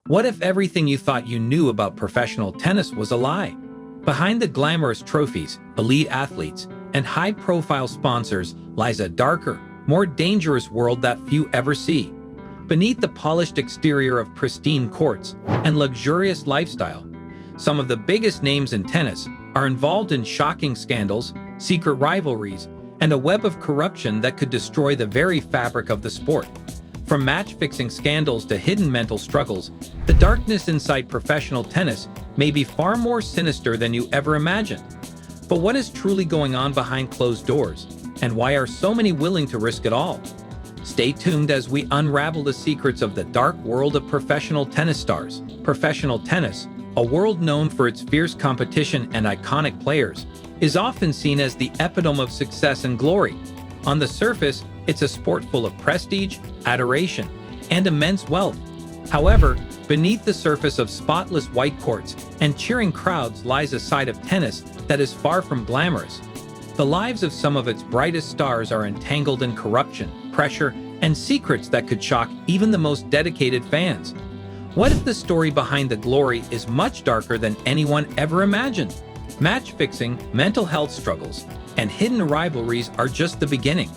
What if everything you thought you knew about professional tennis was a lie? Behind the glamorous trophies, elite athletes, and high-profile sponsors lies a darker, more dangerous world that few ever see. Beneath the polished exterior of pristine courts and luxurious lifestyle, some of the biggest names in tennis are involved in shocking scandals, secret rivalries, and a web of corruption that could destroy the very fabric of the sport. From match-fixing scandals to hidden mental struggles, the darkness inside professional tennis may be far more sinister than you ever imagined. But what is truly going on behind closed doors, and why are so many willing to risk it all? Stay tuned as we unravel the secrets of the dark world of professional tennis stars. Professional tennis, a world known for its fierce competition and iconic players, is often seen as the epitome of success and glory. On the surface, it's a sport full of prestige, adoration, and immense wealth. However, beneath the surface of spotless white courts and cheering crowds lies a side of tennis that is far from glamorous. The lives of some of its brightest stars are entangled in corruption, pressure, and secrets that could shock even the most dedicated fans. What if the story behind the glory is much darker than anyone ever imagined? Match fixing, mental health struggles, and hidden rivalries are just the beginning.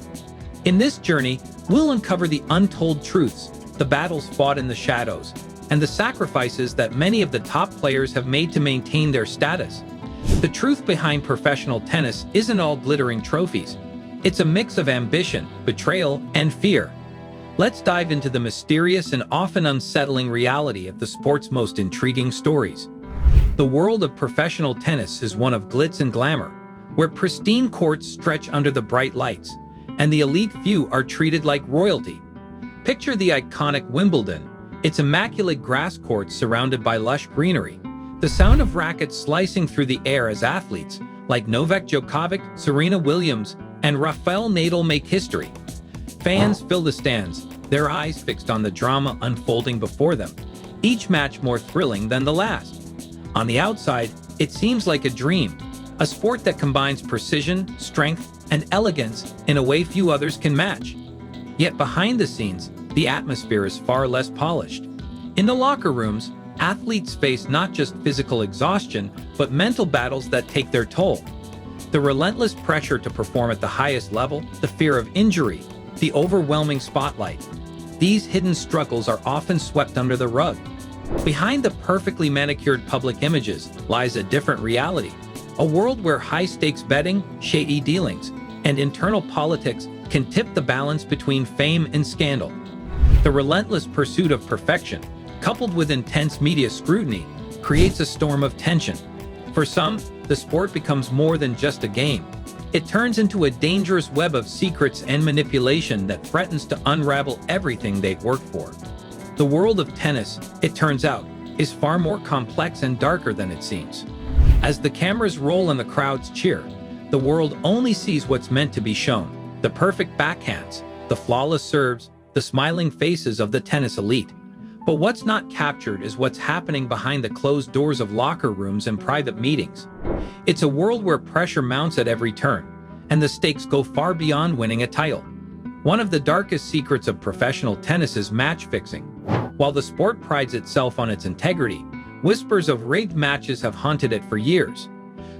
In this journey, we'll uncover the untold truths, the battles fought in the shadows, and the sacrifices that many of the top players have made to maintain their status. The truth behind professional tennis isn't all glittering trophies. It's a mix of ambition, betrayal, and fear. Let's dive into the mysterious and often unsettling reality of the sport's most intriguing stories. The world of professional tennis is one of glitz and glamour, where pristine courts stretch under the bright lights, and the elite few are treated like royalty. Picture the iconic Wimbledon, its immaculate grass courts surrounded by lush greenery, the sound of rackets slicing through the air as athletes like Novak Djokovic, Serena Williams, and Rafael Nadal make history. Fans fill the stands, their eyes fixed on the drama unfolding before them, each match more thrilling than the last. On the outside, it seems like a dream, a sport that combines precision, strength, and elegance in a way few others can match. Yet behind the scenes, the atmosphere is far less polished. In the locker rooms, athletes face not just physical exhaustion, but mental battles that take their toll. The relentless pressure to perform at the highest level, the fear of injury, the overwhelming spotlight. These hidden struggles are often swept under the rug. Behind the perfectly manicured public images lies a different reality, a world where high-stakes betting, shady dealings, and internal politics can tip the balance between fame and scandal. The relentless pursuit of perfection, coupled with intense media scrutiny, creates a storm of tension. For some, the sport becomes more than just a game. It turns into a dangerous web of secrets and manipulation that threatens to unravel everything they've worked for. The world of tennis, it turns out, is far more complex and darker than it seems. As the cameras roll and the crowds cheer, the world only sees what's meant to be shown: the perfect backhands, the flawless serves, the smiling faces of the tennis elite. But what's not captured is what's happening behind the closed doors of locker rooms and private meetings. It's a world where pressure mounts at every turn, and the stakes go far beyond winning a title. One of the darkest secrets of professional tennis is match fixing. While the sport prides itself on its integrity, whispers of rigged matches have haunted it for years.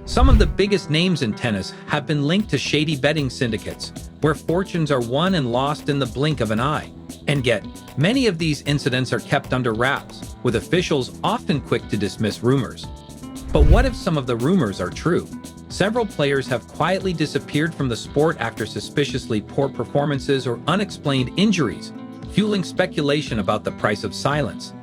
Some of the biggest names in tennis have been linked to shady betting syndicates, where fortunes are won and lost in the blink of an eye. And yet, many of these incidents are kept under wraps, with officials often quick to dismiss rumors. But what if some of the rumors are true? Several players have quietly disappeared from the sport after suspiciously poor performances or unexplained injuries, fueling speculation about the price of silence.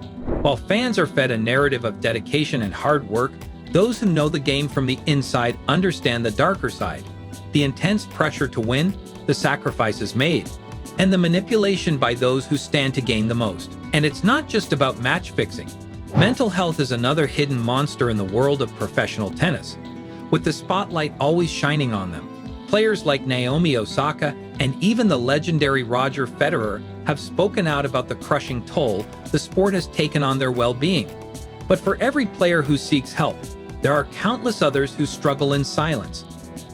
While fans are fed a narrative of dedication and hard work, those who know the game from the inside understand the darker side: the intense pressure to win, the sacrifices made, and the manipulation by those who stand to gain the most. And it's not just about match fixing. Mental health is another hidden monster in the world of professional tennis, with the spotlight always shining on them. Players like Naomi Osaka and even the legendary Roger Federer have spoken out about the crushing toll the sport has taken on their well-being. But for every player who seeks help, there are countless others who struggle in silence.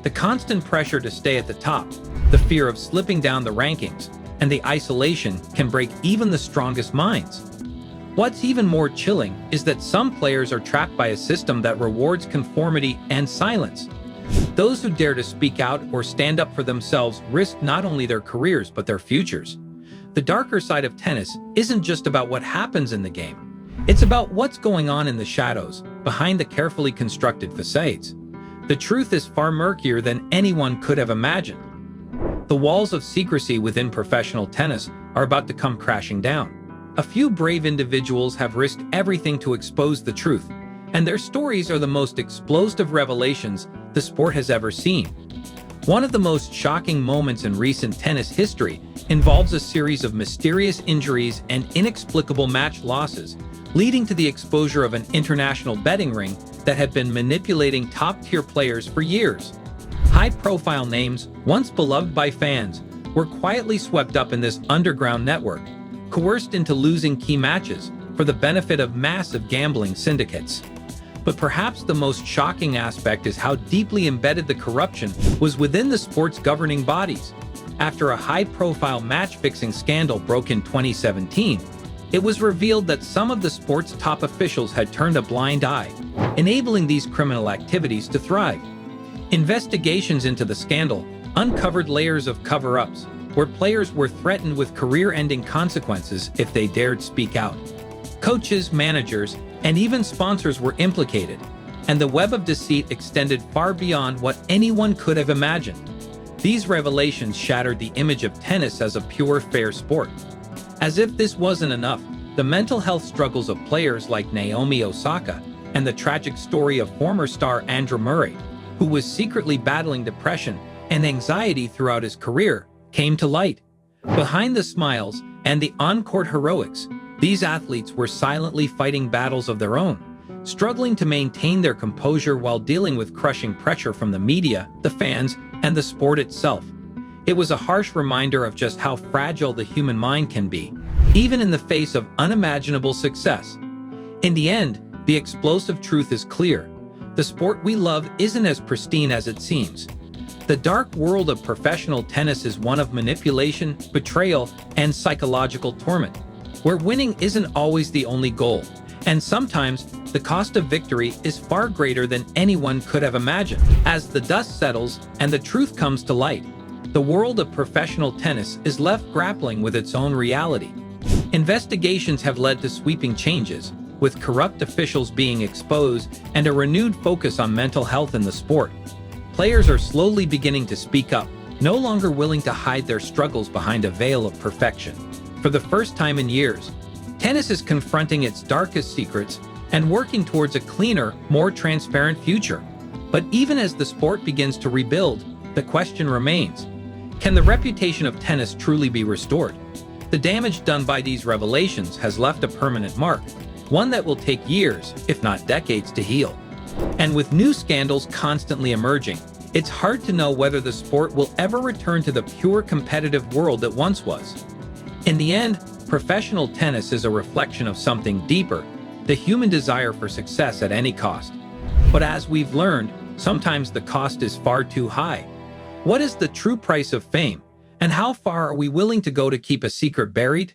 The constant pressure to stay at the top, the fear of slipping down the rankings, and the isolation can break even the strongest minds. What's even more chilling is that some players are trapped by a system that rewards conformity and silence. Those who dare to speak out or stand up for themselves risk not only their careers but their futures. The darker side of tennis isn't just about what happens in the game. It's about what's going on in the shadows, behind the carefully constructed facades. The truth is far murkier than anyone could have imagined. The walls of secrecy within professional tennis are about to come crashing down. A few brave individuals have risked everything to expose the truth, and their stories are the most explosive revelations the sport has ever seen. One of the most shocking moments in recent tennis history involves a series of mysterious injuries and inexplicable match losses, leading to the exposure of an international betting ring that had been manipulating top-tier players for years. High-profile names, once beloved by fans, were quietly swept up in this underground network, coerced into losing key matches for the benefit of massive gambling syndicates. But perhaps the most shocking aspect is how deeply embedded the corruption was within the sport's governing bodies. After a high-profile match-fixing scandal broke in 2017, it was revealed that some of the sport's top officials had turned a blind eye, enabling these criminal activities to thrive. Investigations into the scandal uncovered layers of cover-ups, where players were threatened with career-ending consequences if they dared speak out. Coaches, managers, and even sponsors were implicated, and the web of deceit extended far beyond what anyone could have imagined. These revelations shattered the image of tennis as a pure, fair sport. As if this wasn't enough, the mental health struggles of players like Naomi Osaka and the tragic story of former star Andrew Murray, who was secretly battling depression and anxiety throughout his career, came to light. Behind the smiles and the on-court heroics, these athletes were silently fighting battles of their own, struggling to maintain their composure while dealing with crushing pressure from the media, the fans, and the sport itself. It was a harsh reminder of just how fragile the human mind can be, even in the face of unimaginable success. In the end, the explosive truth is clear. The sport we love isn't as pristine as it seems. The dark world of professional tennis is one of manipulation, betrayal, and psychological torment, where winning isn't always the only goal, and sometimes the cost of victory is far greater than anyone could have imagined. As the dust settles and the truth comes to light, the world of professional tennis is left grappling with its own reality. Investigations have led to sweeping changes, with corrupt officials being exposed and a renewed focus on mental health in the sport. Players are slowly beginning to speak up, no longer willing to hide their struggles behind a veil of perfection. For the first time in years, tennis is confronting its darkest secrets and working towards a cleaner, more transparent future. But even as the sport begins to rebuild, the question remains: can the reputation of tennis truly be restored? The damage done by these revelations has left a permanent mark, one that will take years, if not decades, to heal. And with new scandals constantly emerging, it's hard to know whether the sport will ever return to the pure competitive world it once was. In the end, professional tennis is a reflection of something deeper, the human desire for success at any cost. But as we've learned, sometimes the cost is far too high. What is the true price of fame, and how far are we willing to go to keep a secret buried?